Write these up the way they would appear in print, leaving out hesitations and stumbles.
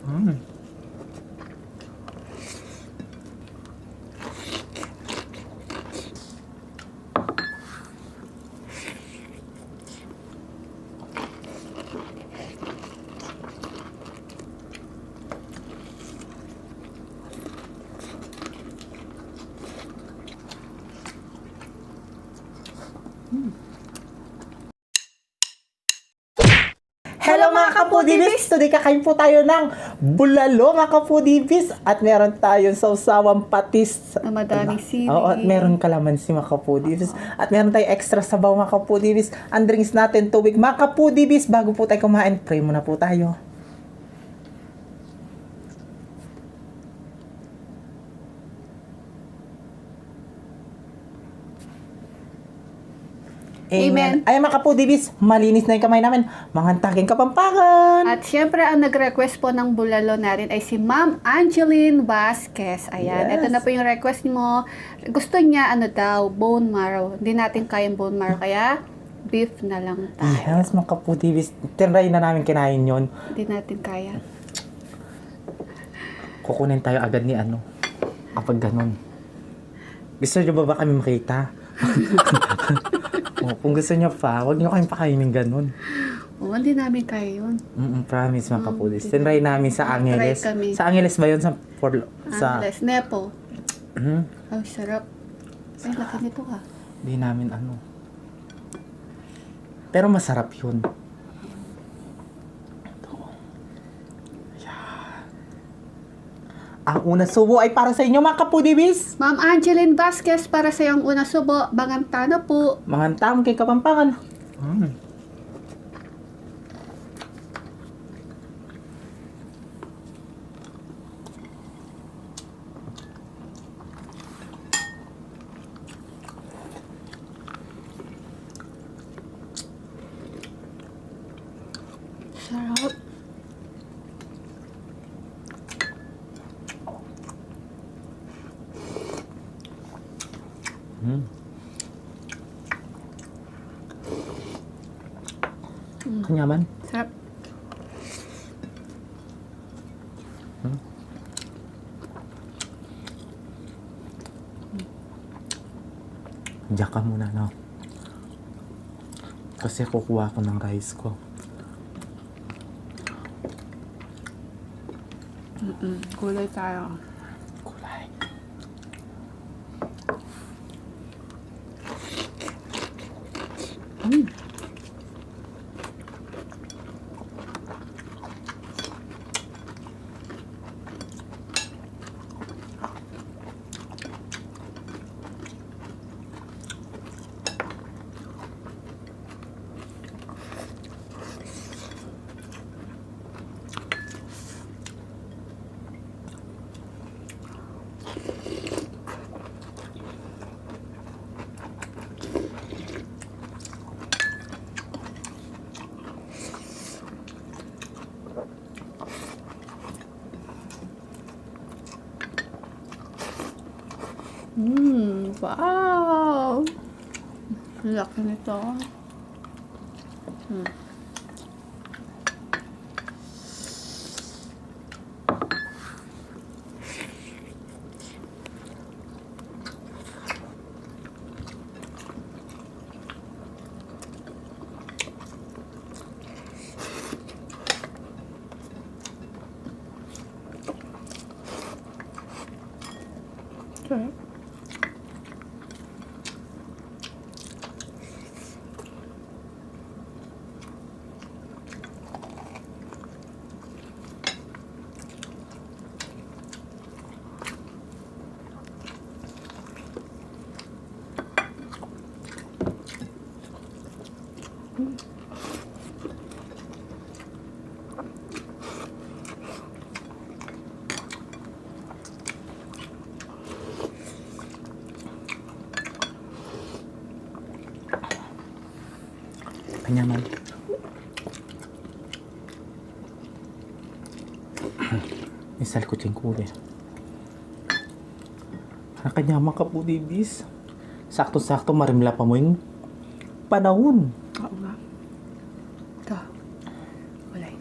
Mm. Hello mga kapudibis! Today kakain po tayo ng bulalo mga kapudibis. At meron tayong sausawang patis. Na madaming sili. Oo, at meron kalamansi mga kapudibis. At meron tayong extra sabaw mga kapudibis. Ang drinks natin tubig mga kapudibis. Bago po tayo kumain, pray muna po tayo. Amen. Ay mga kapudibis, malinis na yung kamay namin. Mangantaging Kapampangan. At syempre, ang nag-request po ng bulalo natin ay si Ma'am Angeline Vasquez. Ayan, Yes. ito na po yung request mo. Gusto niya, bone marrow. Hindi natin kayang bone marrow, kaya beef na lang tayo. Yes, mga kapudibis. Tinry na namin kinain yon. Hindi natin kaya. Kukunin tayo agad ni ano. Kapag ganun. Gusto nyo ba kami makita? Kung gusto nyo pa, huwag nyo kayong pakainin ganun. Oo, hindi namin kaya yun. Promise mga kapudis. Tinry namin sa Angeles. Try kami. Sa Angeles ba yun? Sa Angeles, Nepo. Mm, Ay, sarap. Ay, laki nito ka. Di namin ano. Pero masarap yun. Ang unang subo ay para sa inyo mga kapudibis. Ma'am Angeline Vasquez, para sa iyong una subo, bangantana po. Mangantang kay Kapampangan. Sarap. Kanyaman. Sarap. Diyan ka muna, no? Kasi kukuha ko ng rice ko. Kulay tayo. Kulay. Wow! Laki nito. Okay. Kanyaman. Isal ko kuya. Kanyaman ka po, Dibis. Sakto-sakto marimla pa mo yung panahon. Oo nga. Ito. Kulay.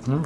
Hmm.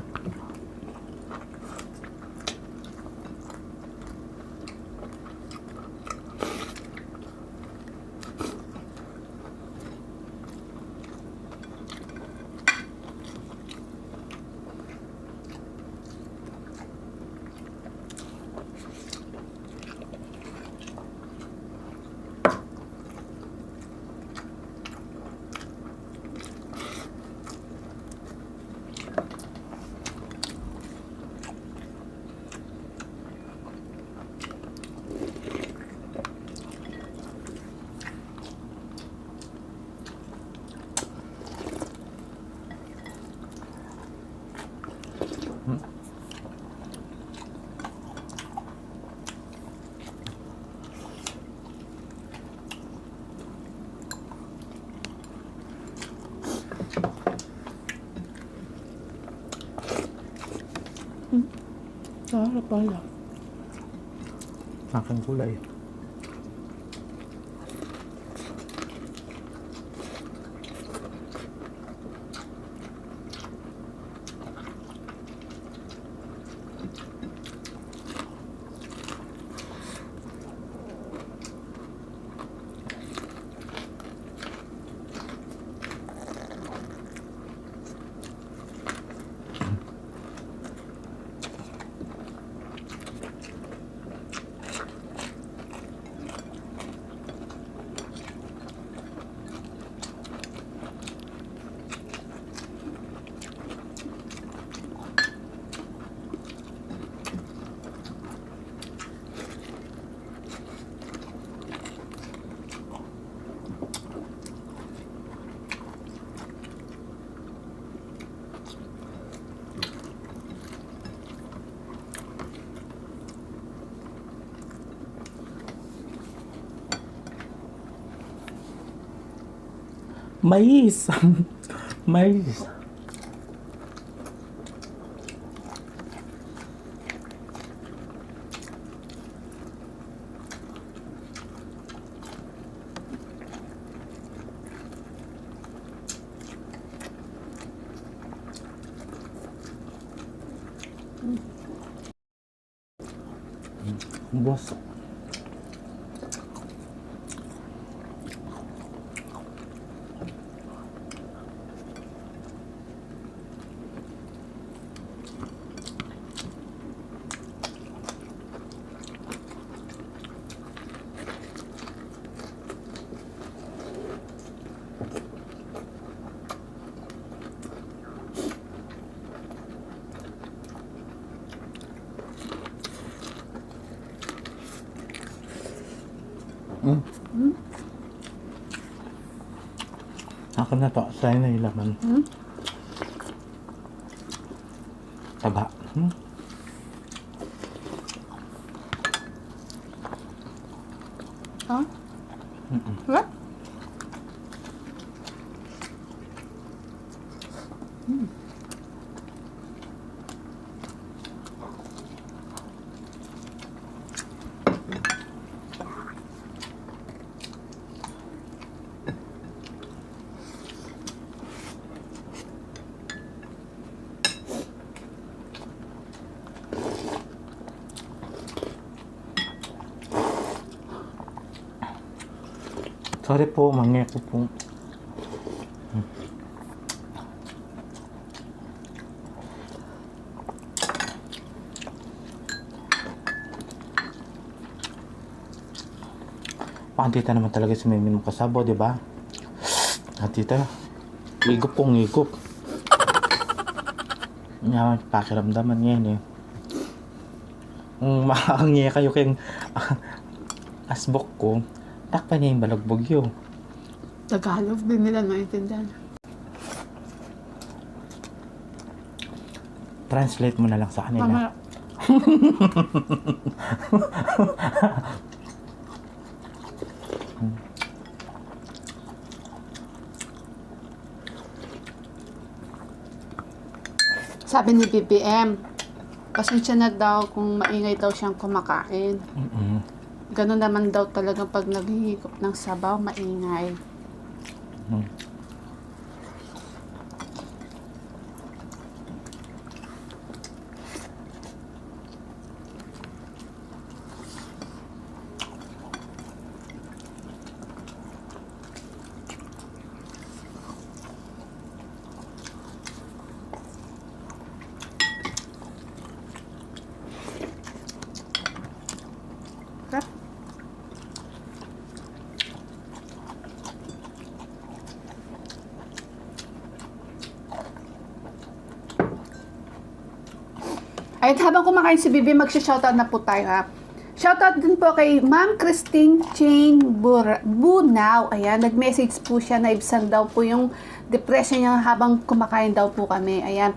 Sarap pala. Aking kulay. Mais! Mais! Boss. Ako na to. Sa'yo na yung laman. Taba. Ha? What? Sorry po, mangya ko po. Pakantita naman talaga si Mimi mong kasabo, di ba? At tita, igop pong igop. Nga, pakiramdaman ngayon eh. Kung makakangya kayo kayong asbok ko, takpan niya yung balagbog yun. Tagalog din nila maintindihan. Translate mo na lang sa kanila. Mamaya. Sabi ni BBM, pasensya na daw kung maingay daw siyang kumakain. Ganun naman daw talaga pag naghihigop ng sabaw, maingay. Ayun, habang kumakain si Bibi, magsha-shoutout na po tayo ha. Shoutout din po kay Ma'am Christine Jane Bunaw. Ayan, nag-message po siya na ibsan daw po yung depression niya habang kumakain daw po kami. Ayan,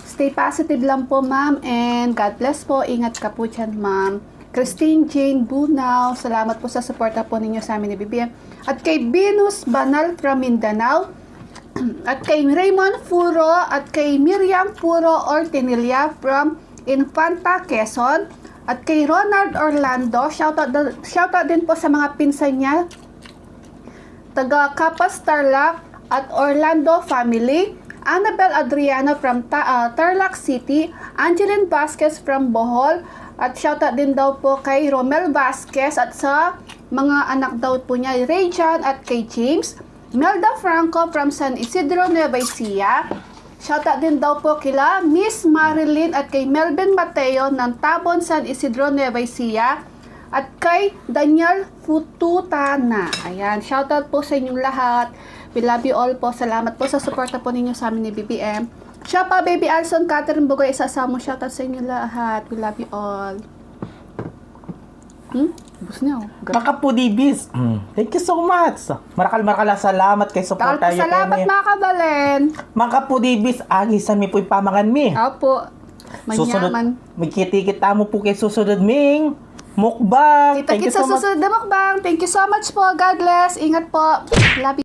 stay positive lang po ma'am and God bless po. Ingat ka po dyan ma'am. Christine Jane Bunaw, salamat po sa suporta po ninyo sa amin ni Bibi. At kay Venus Banal from Mindanao. At kay Raymond Furo at kay Miriam Furo Ortinilia from Infanta, Quezon. At kay Ronald Orlando, shoutout din po sa mga pinsan niya, taga Capas Tarlac at Orlando family, Annabel Adriano from Tarlac City, Angeline Vasquez from Bohol, at shoutout din daw po kay Romel Vasquez at sa mga anak daw po niya, Rayjan at kay James, Melda Franco from San Isidro, Nueva Ecija. Shoutout din daw po kila Miss Marilyn at kay Melvin Mateo ng Tabon, San Isidro, Nueva Ecija. At kay Daniel Fututana. Ayan, shoutout po sa inyong lahat. We love you all po. Salamat po sa suporta po ninyo sa amin ni BBM. Siya pa, Baby Alson, Catherine Bugoy, isasama mo. Shoutout sa inyong lahat. We love you all. Bus niya, oh. Mga Pudibis, thank you so much. Marakal salamat kay suporta Salamat, salamat mga kabalen. Mga Pudibis, agisan mi po ipamangan mi. Opo. Susunod, Manyaman. magkita mo po kay susunod ming mukbang. Kita-kits sa susunod na mukbang. Thank you so much po. God bless. Ingat po. Love you.